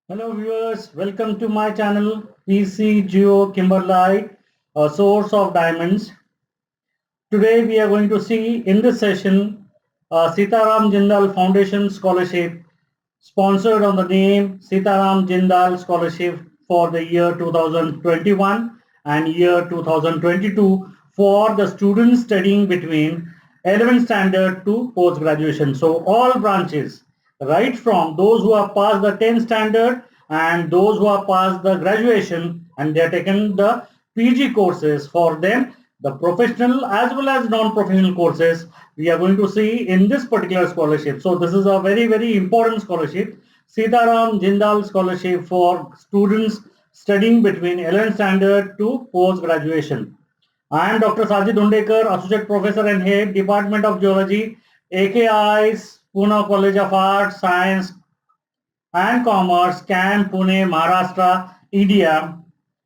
Hello viewers, welcome to my channel PC Geo Kimberlite, a source of diamonds. Today we are going to see in this session Sitaram Jindal Foundation Scholarship sponsored on the name Sitaram Jindal Scholarship for the year 2021 and year 2022 for the students studying between 11th standard to post graduation. So all branches, right from those who have passed the 10th standard and those who have passed the graduation and they have taken the PG courses, for them the professional as well as non-professional courses we are going to see in this particular scholarship. So this is a very important scholarship, Sitaram Jindal Scholarship for students studying between 11th standard to post graduation. I am Dr. Sajid Undekar, Associate Professor and Head, Department of Geology, AKI's Pune College of Arts, Science and Commerce, CAM, Pune, Maharashtra, India.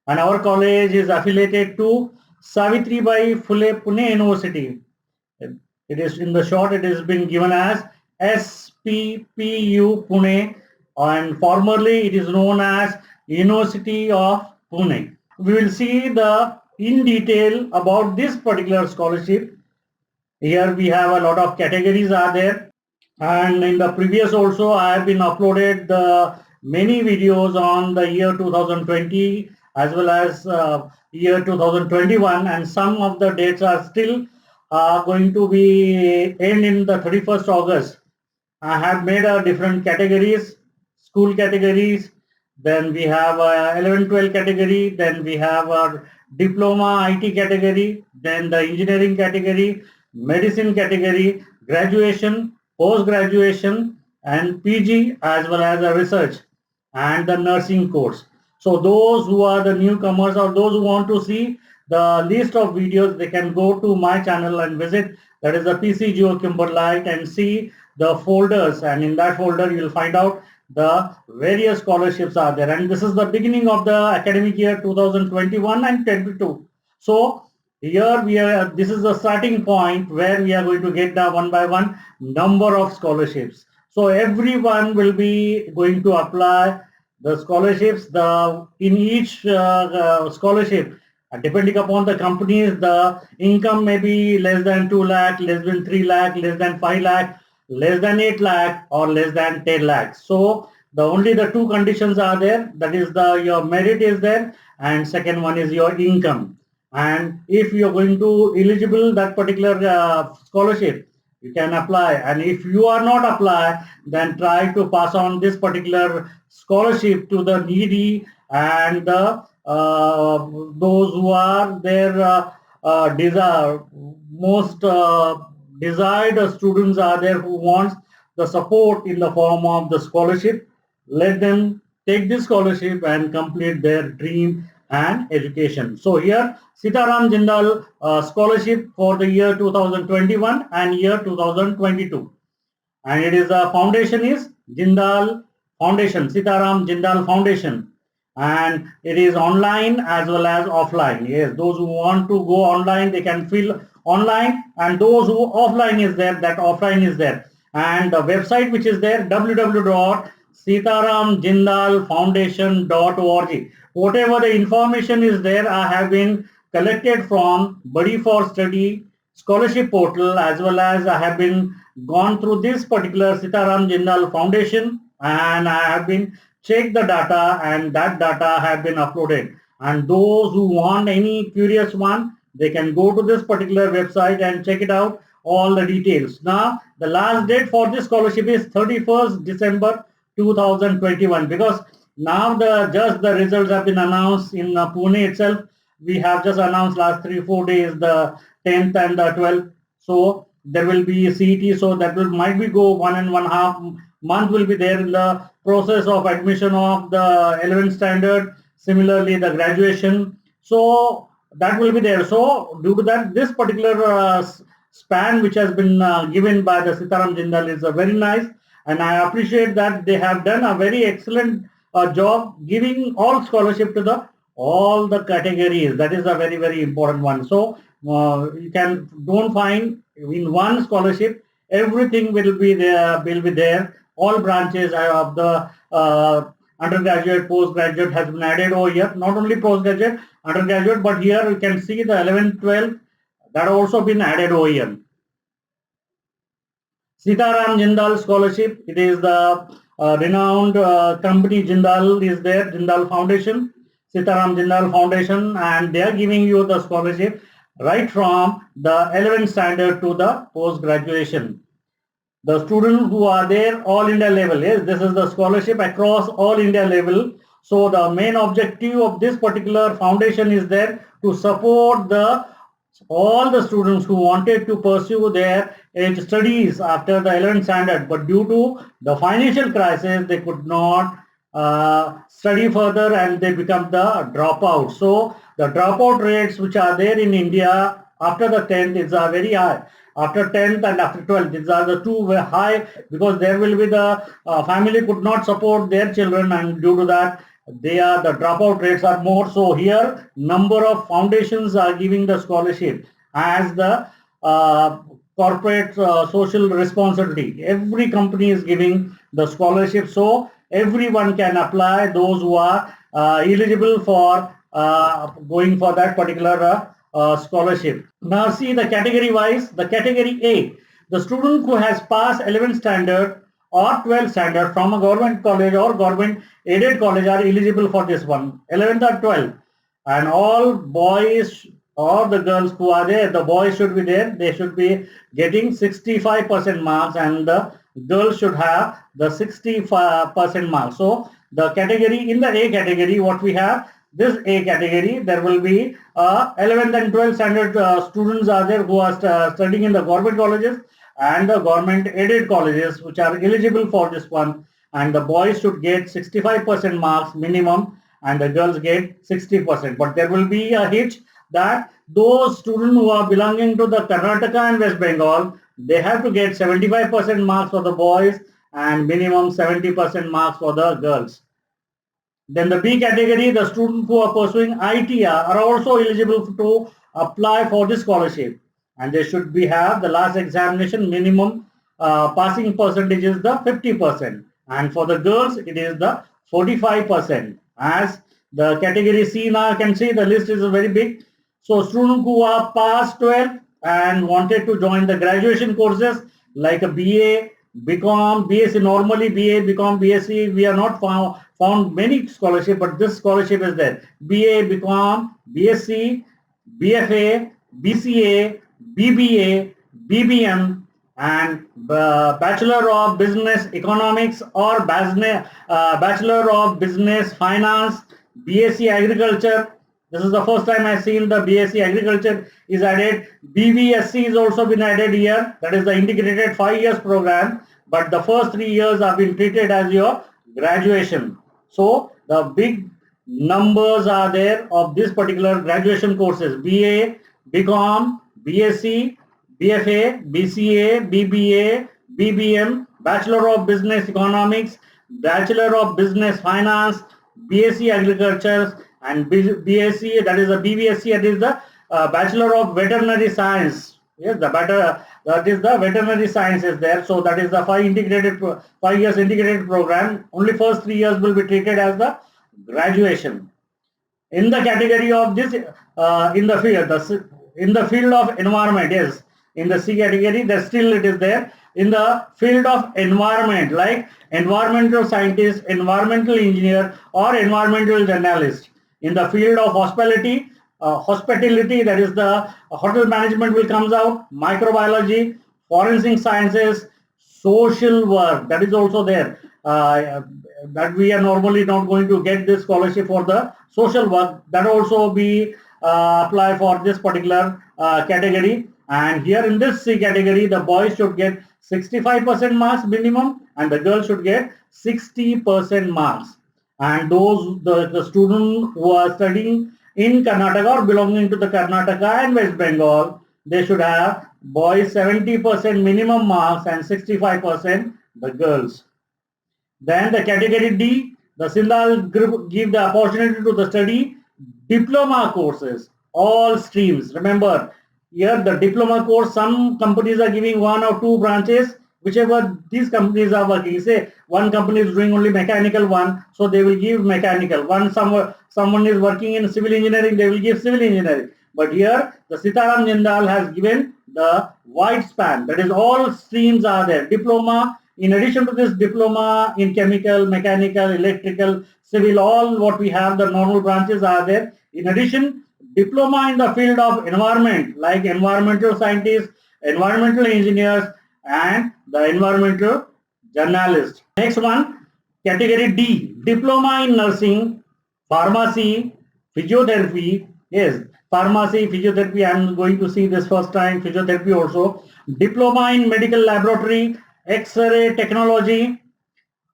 And our college is affiliated to Savitribai Phule Pune University. It is in the short, it has been given as SPPU Pune, and formerly it is known as University of Pune. We will see the in detail about this particular scholarship. Here we have a lot of categories are there, and in the previous also I have been uploaded the many videos on the year 2020 as well as year 2021, and some of the dates are still going to be end in the 31st August. I have made different categories, school categories, then we have 11, 12 category, then we have our diploma IT category, then the engineering category, medicine category, graduation, post-graduation, and PG as well as a research and the nursing course. So those who are the newcomers or those who want to see the list of videos, they can go to my channel and visit, that is the PC Geo Kimberlite, and see the folders, and in that folder you will find out the various scholarships are there, and this is the beginning of the academic year 2021 and 22. So here we are, this is the starting point where we are going to get the one by one number of scholarships. So everyone will be going to apply the scholarships. The in each scholarship, depending upon the companies, the income may be less than 2 lakh, less than 3 lakh, less than 5 lakh, less than 8 lakh, or less than 10 lakhs. So the only the two conditions are there, that is the your merit is there, and second one is your income. And if you're going to eligible that particular scholarship, you can apply, and if you are not apply, then try to pass on this particular scholarship to the needy and the those who are their desire most desired students are there who wants the support in the form of the scholarship. Let them take this scholarship and complete their dream and education. So here Sitaram Jindal scholarship for the year 2021 and year 2022, and it is the foundation is Jindal Foundation, Sitaram Jindal Foundation, and it is online as well as offline. Yes, those who want to go online, they can fill online, and those who offline is there, that offline is there. And the website which is there, www.sitaramjindalfoundation.org. Whatever the information is there, I have been collected from Buddy for Study scholarship portal, as well as I have been gone through this particular Sitaram Jindal Foundation, and I have been checked the data, and that data have been uploaded. And those who want any curious one, they can go to this particular website and check it out, all the details. Now the last date for this scholarship is 31st December 2021, because now the results have been announced in Pune itself. We have just announced last 3-4 days the 10th and the 12th. So there will be a CET, so that will might be go 1.5 month will be there in the process of admission of the 11th standard. Similarly, the graduation. So that will be there. So due to that, this particular span which has been given by the Sitaram Jindal is very nice, and I appreciate that they have done a very excellent job giving all scholarship to the all the categories. That is a very important one. So you can don't find in one scholarship everything will be there, all branches of the undergraduate, postgraduate has been added over here. Not only postgraduate, undergraduate, but here you can see the 11th, 12th that also been added over here. Sitaram Jindal Scholarship. It is the renowned company Jindal is there, Jindal Foundation, Sitaram Jindal Foundation, and they are giving you the scholarship right from the 11th standard to the post graduation. The students who are there all India level, yes, this is the scholarship across all India level. So the main objective of this particular foundation is there to support all the students who wanted to pursue their studies after the 11th standard, but due to the financial crisis, they could not study further and they become the dropout. So the dropout rates which are there in India after the 10th is very high. After 10th and after 12th, these are the two high because there will be the family could not support their children, and due to that the dropout rates are more. So here number of foundations are giving the scholarship as the corporate social responsibility. Every company is giving the scholarship, so everyone can apply, those who are eligible for going for that particular scholarship. Now see the category wise. The category A, the student who has passed 11th standard or 12th standard from a government college or government aided college are eligible for this one, 11th or 12th. And all boys or the girls who are there, the boys should be there, they should be getting 65% marks, and the girls should have the 65% marks. So the category, in the A category, what we have, this A category, there will be 11th and 12th standard students are there who are studying in the government colleges and the government aided colleges which are eligible for this one, and the boys should get 65% marks minimum and the girls get 60%. But there will be a hitch that those students who are belonging to the Karnataka and West Bengal, they have to get 75% marks for the boys and minimum 70% marks for the girls. Then the B category, the students who are pursuing ITR are also eligible to apply for this scholarship, and they should have the last examination minimum passing percentage is the 50%, and for the girls it is the 45%. As the category C, now you can see the list is very big. So students who are past 12 and wanted to join the graduation courses like a BA, BCom, BSc, normally BA, BCom, BSc, we are not found many scholarship, but this scholarship is there. BA, BCom, BSc, BFA, BCA, BBA, BBM, and Bachelor of Business Economics or Bachelor of Business Finance, BSc Agriculture. This is the first time I've seen the BSc Agriculture is added. BVSC is also been added here. That is the integrated 5 years program. But the first 3 years have been treated as your graduation. So the big numbers are there of this particular graduation courses: BA, BCom, BSc, BFA, BCA, BBA, BBM, Bachelor of Business Economics, Bachelor of Business Finance, BSc Agriculture, and BSc, that is the BVSc, that is the Bachelor of Veterinary Science. Yes, that is the veterinary science is there. So that is the 5 years integrated program. Only first 3 years will be treated as the graduation. In the category of this, in the field of environment, yes, in the C category, that still it is there. In the field of environment, like environmental scientist, environmental engineer, or environmental journalist. In the field of hospitality, that is the hotel management will comes out, microbiology, forensic sciences, social work, that is also there. That we are normally not going to get this scholarship for the social work, that also be apply for this particular category. And here in this C category, the boys should get 65% marks minimum and the girls should get 60% marks. And those the students who are studying in Karnataka or belonging to the Karnataka and West Bengal, they should have boys 70% minimum marks and 65% the girls. Then the category D, the Jindal group give the opportunity to the study diploma courses, all streams. Remember, here the diploma course, some companies are giving 1 or 2 branches, whichever these companies are working. Say one company is doing only mechanical one, so they will give mechanical. Someone is working in civil engineering, they will give civil engineering. But here the Sitaram Jindal has given the wide span, that is all streams are there. Diploma, in addition to this diploma in chemical, mechanical, electrical, civil, all what we have, the normal branches are there. In addition, diploma in the field of environment, like environmental scientists, environmental engineers, and the environmental journalist. Next one, category D, diploma in nursing, pharmacy, physiotherapy. Yes, pharmacy, physiotherapy, I am going to see this first time, physiotherapy also. Diploma in medical laboratory, X-ray technology,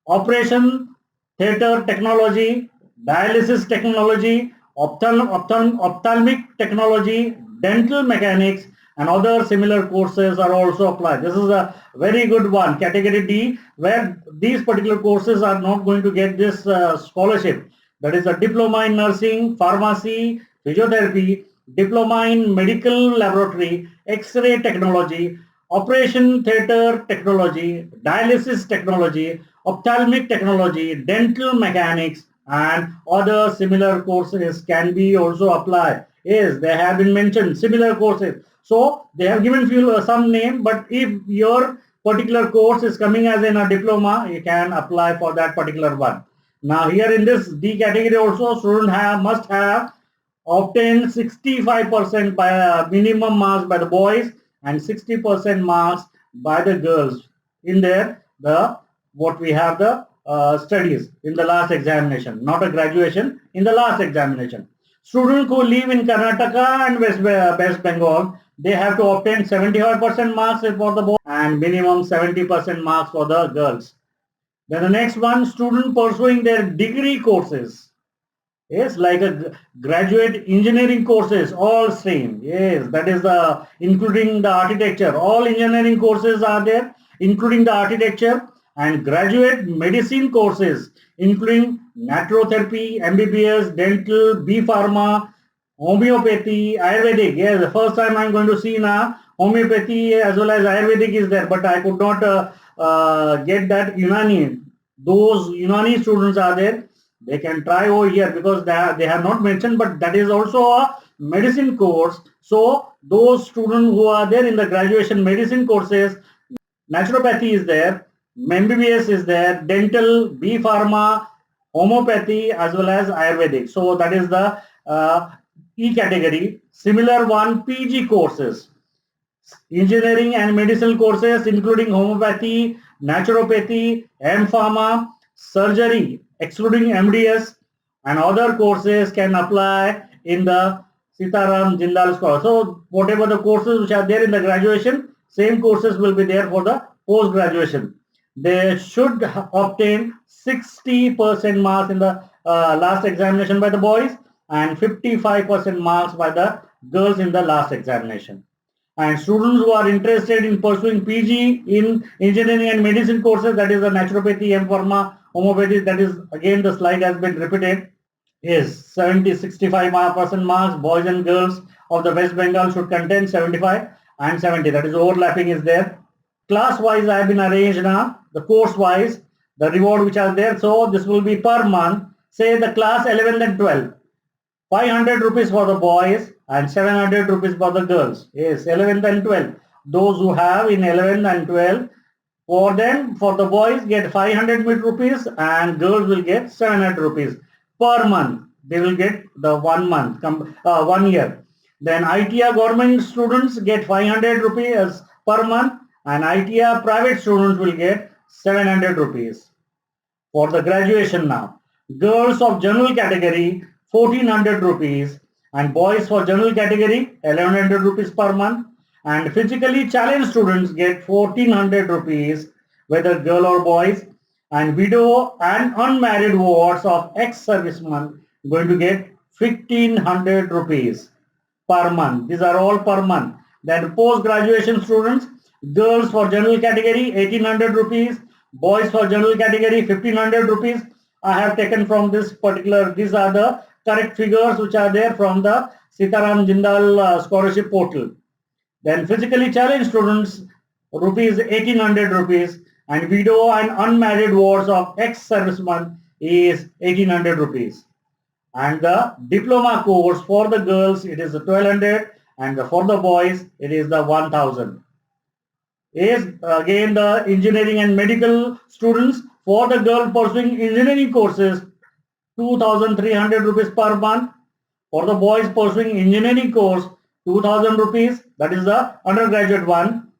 operation theater technology, dialysis technology, ophthalmic technology, dental mechanics, and other similar courses are also applied. This is a very good one, category D, where these particular courses are not going to get this scholarship. That is a diploma in nursing, pharmacy, physiotherapy, diploma in medical laboratory, X-ray technology, operation theater technology, dialysis technology, ophthalmic technology, dental mechanics, and other similar courses can be also applied. Yes, they have been mentioned, similar courses. So they have given few some name, but if your particular course is coming as in a diploma, you can apply for that particular one. Now here in this D category also, student must have obtained 65% by minimum marks by the boys and 60% marks by the girls in their what we have the studies in the last examination, not a graduation, in the last examination. Students who live in Karnataka and West Bengal, they have to obtain 75% marks for the boys and minimum 70% marks for the girls. Then the next one, student pursuing their degree courses. Yes, like a graduate engineering courses, all same. Yes, that is the including the architecture. All engineering courses are there, including the architecture, and graduate medicine courses, including naturotherapy, MBBS, dental, B Pharma, homeopathy, Ayurvedic. Yes, the first time I'm going to see now homeopathy as well as Ayurvedic is there, but I could not get that Unani. Those Unani students are there. They can try over here because they have not mentioned, but that is also a medicine course. So those students who are there in the graduation medicine courses, naturopathy is there, MBBS is there, dental, B Pharma, homeopathy as well as Ayurvedic. So that is the E category. Similar one, PG courses, engineering and medicinal courses including homeopathy, naturopathy, M Pharma, surgery excluding MDS, and other courses can apply in the Sitaram Jindal Scholar. So whatever the courses which are there in the graduation, same courses will be there for the post graduation. They should obtain 60% marks in the last examination by the boys and 55% marks by the girls in the last examination. And students who are interested in pursuing PG in engineering and medicine courses, that is the naturopathy, M Pharma, homeopathy, that is again the slide has been repeated, is 65% marks. Boys and girls of the West Bengal should contain 75 and 70. That is overlapping is there. Class wise I have been arranged now, the course wise, the reward which are there. So this will be per month. Say the class 11th and 12th. 500 rupees for the boys and 700 rupees for the girls. Yes, 11th and 12th. Those who have in 11th and 12th, for them, for the boys get 500 rupees and girls will get 700 rupees per month. They will get the 1 month, 1 year. Then ITIA government students get 500 rupees per month and ITIA private students will get 700 rupees. For the graduation now, girls of general category 1400 rupees and boys for general category 1100 rupees per month, and physically challenged students get 1400 rupees whether girl or boys, and widow and unmarried wards of ex-servicemen going to get 1500 rupees per month. These are all per month. Then post-graduation students, girls for general category 1800 rupees, boys for general category 1500 rupees. I have taken from this particular, these are the correct figures which are there from the Sitaram Jindal scholarship portal. Then physically challenged students rupees 1800 rupees, and widow and unmarried wards of ex-serviceman is 1800 rupees. And the diploma course for the girls it is 1200, and for the boys it is the 1000. Is again the engineering and medical students, for the girl pursuing engineering courses 2300 rupees per month. For the boys pursuing engineering course 2000 rupees, that is the undergraduate one.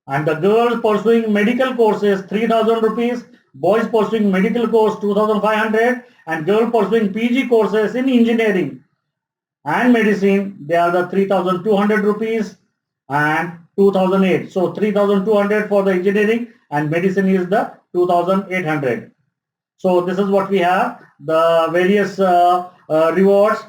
And the girls pursuing medical courses 3000 rupees, boys pursuing medical course 2500, and girl pursuing PG courses in engineering and medicine they are the 3200 rupees and 2008. So 3200 for the engineering, and medicine is the 2800. So this is what we have, the various rewards.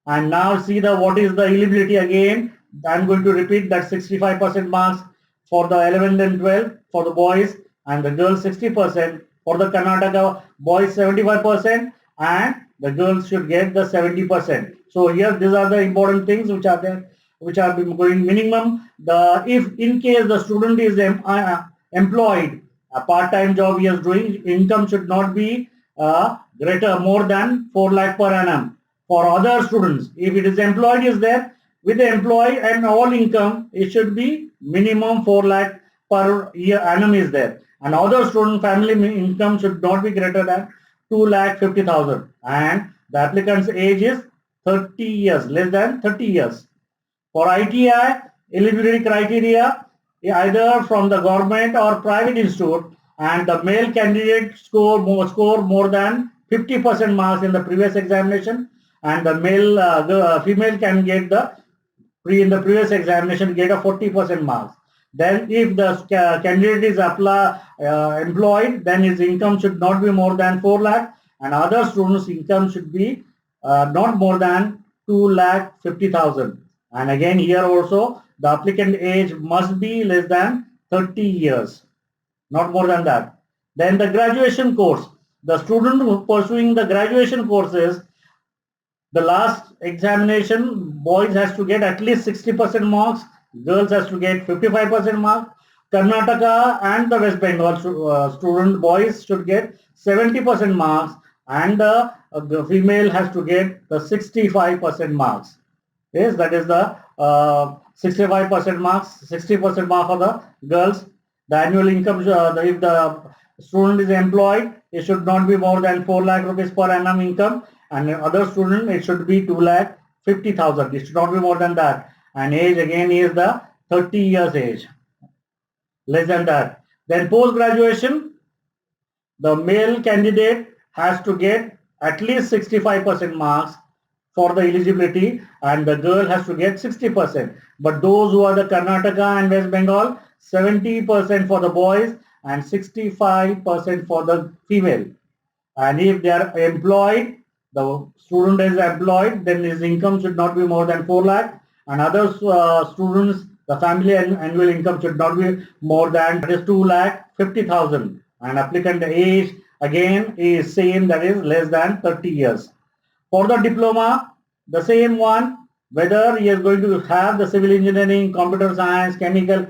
And now see the what is the eligibility again. I'm going to repeat that 65% marks for the 11th and 12th for the boys, and the girls 60%. For the Karnataka boys 75%, and the girls should get the 70%. So here these are the important things which are there, which are going minimum. The if in case the student is employed, a part-time job he is doing, income should not be greater more than 4 lakh per annum. For other students, if it is employed is there, with the employee and all income, it should be minimum 4 lakh per year annum is there. And other student family income should not be greater than 2,50,000. And the applicant's age is 30 years, less than 30 years. For ITI, eligibility criteria, either from the government or private institute, and the male candidate score more than 50% marks in the previous examination, and the female can get in the previous examination get a 40% marks. Then if the candidate is employed, then his income should not be more than 4 lakh, and other students' income should be not more than 2,50,000. And again here also the applicant age must be less than 30 years, not more than that. Then the graduation course, the student who pursuing the graduation courses, the last examination boys has to get at least 60% marks, girls has to get 55% marks. Karnataka and the West Bengal student boys should get 70% marks, and the female has to get the 65% marks. Yes, that is the 65% marks, 60% mark for the girls. The annual income, if the student is employed, it should not be more than 4 lakh rupees per annum income, and other student it should be 2,50,000. It should not be more than that. And age again is the 30 years age, less than that. Then post graduation, the male candidate has to get at least 65% marks for the eligibility, and the girl has to get 60%. But those who are the Karnataka and West Bengal, 70% for the boys and 65% for the female. And if they are employed, the student is employed, then his income should not be more than 4 lakh, and other students, the family annual income should not be more than 2,50,000. And applicant age again is same, that is less than 30 years. For the diploma, the same one, whether he is going to have the civil engineering, computer science, chemical,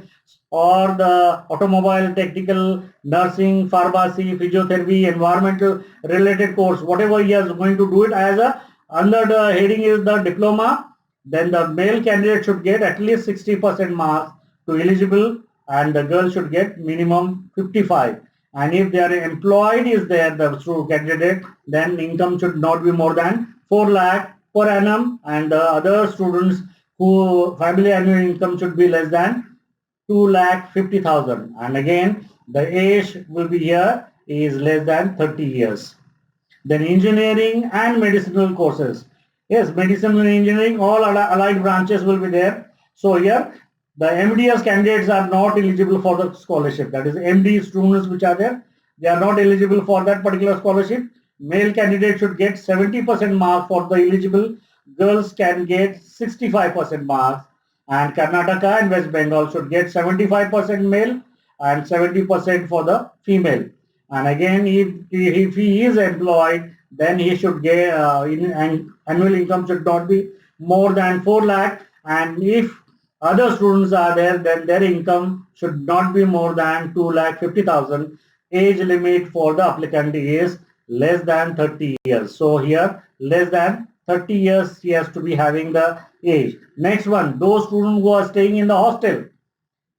or the automobile, technical, nursing, pharmacy, physiotherapy, environmental related course, whatever he is going to do it as a, under the heading is the diploma, then the male candidate should get at least 60% marks to eligible, and the girl should get minimum 55. And if they are employed is there, the candidate, then income should not be more than 4 lakh per annum, and the other students who family annual income should be less than 2,50,000. And again the age will be here is less than 30 years. Then engineering and medicinal courses. Yes, medicine and engineering, all allied branches will be there. So here the MDS candidates are not eligible for the scholarship. That is MD students which are there, they are not eligible for that particular scholarship. Male candidate should get 70% marks for the eligible. Girls can get 65% marks. And Karnataka and West Bengal should get 75% male and 70% for the female. And again, if he is employed, then he should get annual income should not be more than 4 lakh. And if other students are there, then their income should not be more than 2,50,000. Age limit for the applicant is less than 30 years. So here less than 30 years he has to be having the age. Next one, those students who are staying in the hostel.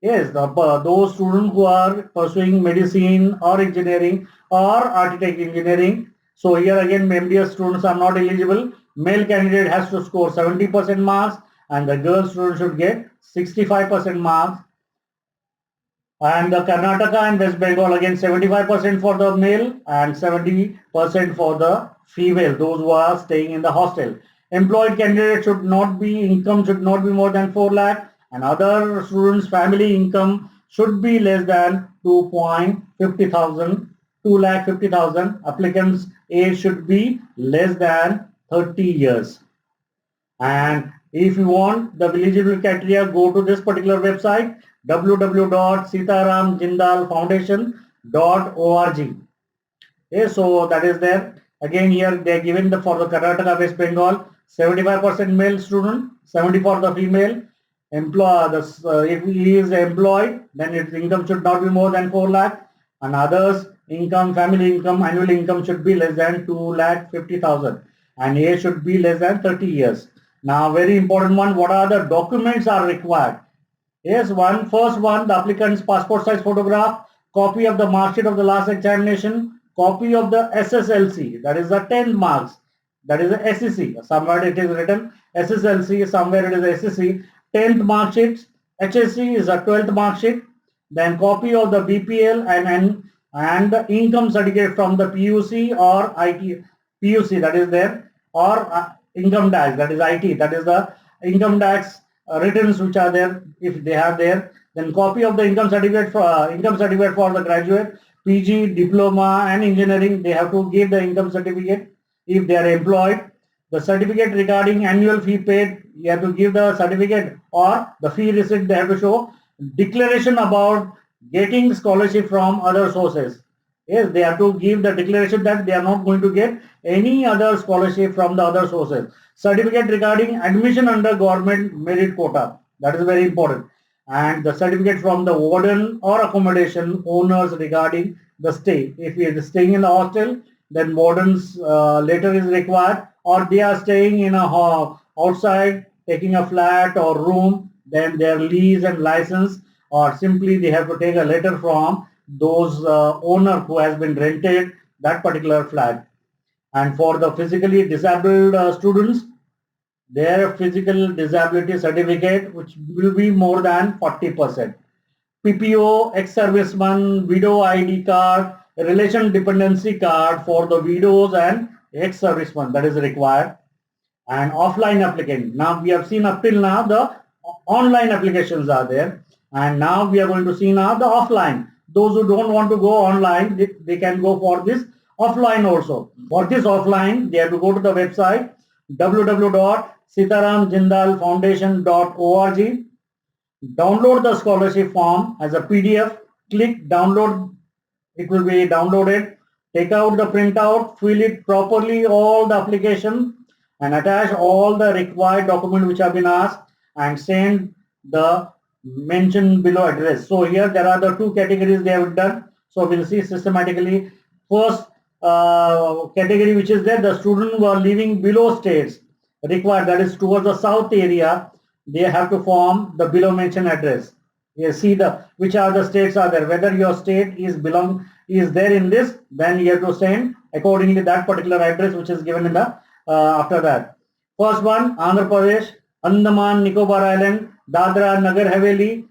Yes, those students who are pursuing medicine or engineering or architect engineering. So here again, MDS students are not eligible. Male candidate has to score 70% marks and the girl student should get 65% marks. And the Karnataka and West Bengal again 75% for the male and 70% for the female, those who are staying in the hostel. Employed candidate should not be, income should not be more than 4 lakh and other students family income should be less than 2.50,000, 2,50,000. Applicants age should be less than 30 years. And if you want the eligibility criteria, go to this particular website www.sitaramjindalfoundation.org. Okay, so that is there. Again here they are given for the Karnataka West Bengal 75% male student, 70 for the female. If he is employed, then its income should not be more than 4 lakh and others income, family income, annual income should be less than 2,50,000 and age should be less than 30 years. Now very important one, what are the documents are required? Yes, first one, the applicant's passport size photograph, copy of the mark sheet of the last examination, copy of the SSLC, that is the 10 marks, that is the SSC, somewhere it is written SSLC, somewhere it is SSC, 10th mark sheet, HSC is a 12th mark sheet, then copy of the BPL and the income certificate from the PUC or IT, PUC that is there, or income tax, that is IT, that is the income tax returns which are there, if they have there, then copy of the income certificate for the graduate, PG, diploma and engineering, they have to give the income certificate if they are employed. The certificate regarding annual fee paid, you have to give the certificate or the fee receipt, they have to show. Declaration about getting scholarship from other sources. Yes, they have to give the declaration that they are not going to get any other scholarship from the other sources. Certificate regarding admission under government merit quota, that is very important. And the certificate from the warden or accommodation owners regarding the stay. If he is staying in the hostel, then warden's letter is required, or they are staying in a outside, taking a flat or room, then their lease and license, or simply they have to take a letter from those owner who has been rented that particular flat. And for the physically disabled students, their physical disability certificate, which will be more than 40%. PPO, ex-serviceman, widow ID card, relation dependency card for the widows and ex-serviceman, that is required. And offline applicant. Now we have seen up till now the online applications are there, and now we are going to see now the offline. Those who don't want to go online, they can go for this offline also. For this offline, they have to go to the website www.sitaramjindalfoundation.org. Download the scholarship form as a PDF. Click download. It will be downloaded. Take out the printout, fill it properly, all the application, and attach all the required documents which have been asked and send the mentioned below address. So here there are the two categories they have done. So we'll see systematically. First category which is there, the students who are living below states required, that is towards the south area, they have to form the below mentioned address. You see which are the states are there. Whether your state is there in this, then you have to send accordingly that particular address which is given in the after that. First one, Andhra Pradesh, Andaman Nicobar Island, Dadra Nagar Haveli,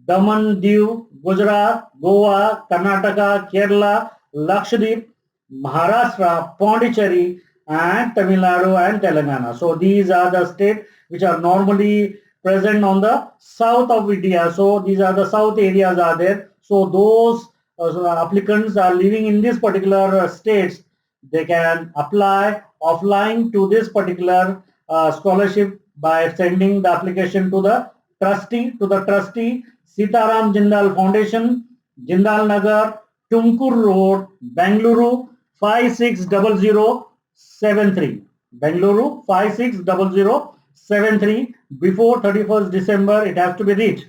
Daman Diu, Gujarat, Goa, Karnataka, Kerala, Lakshadweep, Maharashtra, Pondicherry, and Tamil Nadu and Telangana. So these are the states which are normally present on the south of India. So these are the south areas are there. So those applicants are living in these particular states, they can apply offline to this particular scholarship by sending the application to the trustee, Sitaram Jindal Foundation, Jindal Nagar, Tumkur Road, Bengaluru 560073. Bengaluru 560073. 0073. Before 31st December, it has to be reached.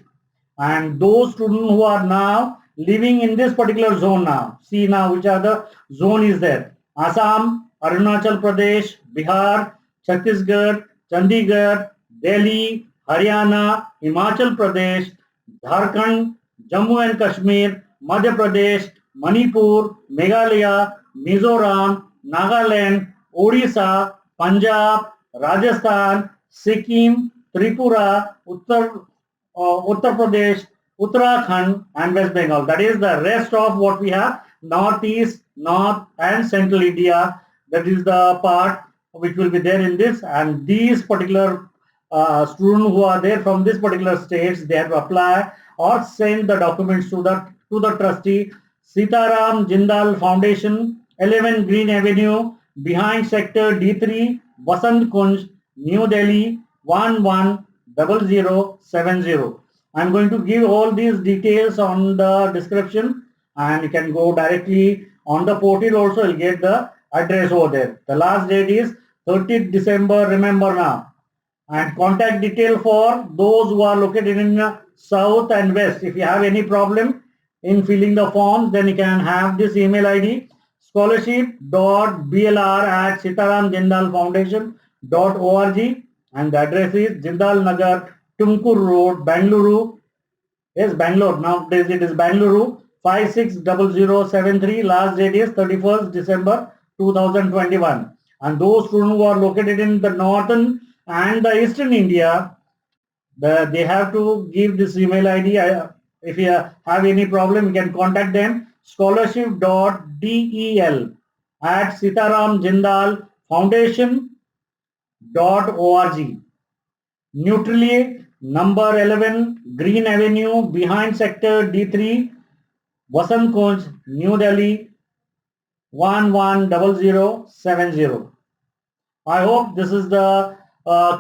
And those students who are now living in this particular zone now, see now which are the zone is there. Assam, Arunachal Pradesh, Bihar, Chhattisgarh, Chandigarh, Delhi, Haryana, Himachal Pradesh, Jharkhand, Jammu and Kashmir, Madhya Pradesh, Manipur, Meghalaya, Mizoram, Nagaland, Odisha, Punjab, Rajasthan, Sikkim, Tripura, Uttar Pradesh, Uttarakhand, and West Bengal. That is the rest of what we have, Northeast, North, and Central India. That is the part which will be there in this. And these particular students who are there from this particular states, they have to apply or send the documents to the trustee, Sitaram Jindal Foundation, 11 Green Avenue, behind Sector D3, Vasant Kunj, New Delhi, 110070. I'm going to give all these details on the description, and you can go directly on the portal also. You'll get the address over there. The last date is 30th December, remember now. And contact detail for those who are located in south and west. If you have any problem in filling the forms, then you can have this email ID, scholarship.blr@sitaramjindalfoundation.org, and the address is Jindal Nagar, Tumkur Road, Bangalore. Yes, Bangalore. Nowadays it is Bangalore. 560073. Last date is 31st December 2021. And those students who are located in the northern and the eastern India, they have to give this email ID. If you have any problem, you can contact them. Scholarship.del@sitaramjindalfoundation.org. Neutrally, number 11, Green Avenue, behind Sector D3, Vasant Kunj, New Delhi, 110070. I hope this is the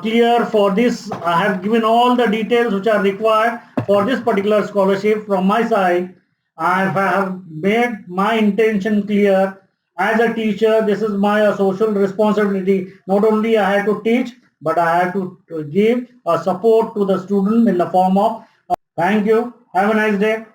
clear for this. I have given all the details which are required for this particular scholarship from my side. I have made my intention clear. As a teacher, this is my social responsibility. Not only I have to teach, but I have to give a support to the student in the form of thank you. Have a nice day.